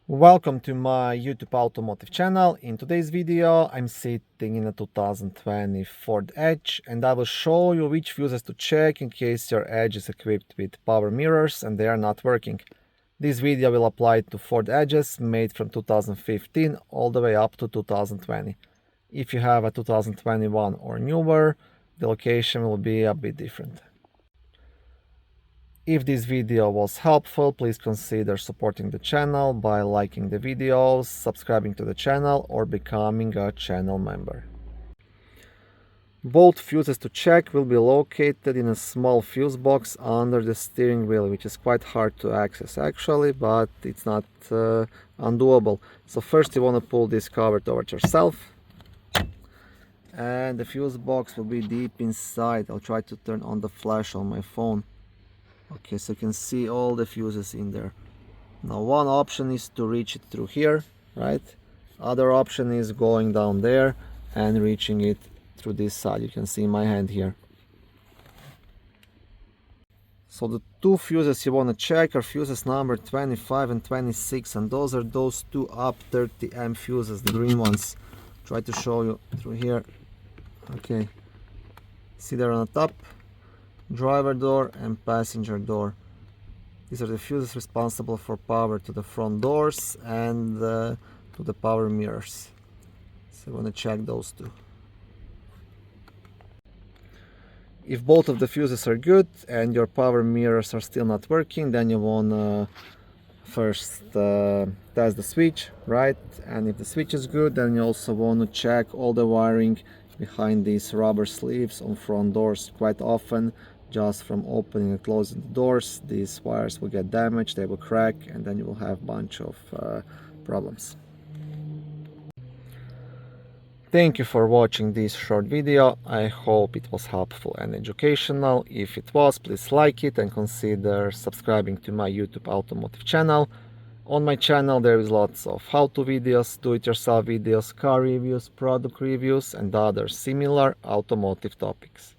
Welcome to my YouTube automotive channel. In today's video I'm sitting in a 2020 Ford Edge and I will show you which fuses to check in case your Edge is equipped with power mirrors and they are not working. This video will apply to Ford Edges made from 2015 all the way up to 2020. If you have a 2021 or newer, the location will be a bit different. If this video was helpful, please consider supporting the channel by liking the videos, subscribing to the channel, or becoming a channel member. Both fuses to check will be located in a small fuse box under the steering wheel, which is quite hard to access actually, but it's not undoable. So first you want to pull this cover towards yourself, and the fuse box will be deep inside. I'll try to turn on the flash on my phone. Okay, so you can see all the fuses in there. Now one option is to reach it through here, right? Other option is going down there and reaching it through this side. You can see my hand here. So the two fuses you want to check are fuses number 25 and 26, and those are those two up 30 amp fuses, the green ones. Try to show you through here. Okay, see there on the top? Driver door and passenger door. These are the fuses responsible for power to the front doors and to the power mirrors. So we're going to check those two. If both of the fuses are good and your power mirrors are still not working, then you want to first test the switch, right? And if the switch is good, then you also want to check all the wiring behind these rubber sleeves on front doors. Quite often, just from opening and closing the doors, these wires will get damaged, they will crack, and then you will have a bunch of problems. Thank you for watching this short video. I hope it was helpful and educational. If it was, please like it and consider subscribing to my YouTube automotive channel. On my channel there is lots of how-to videos, do-it-yourself videos, car reviews, product reviews, and other similar automotive topics.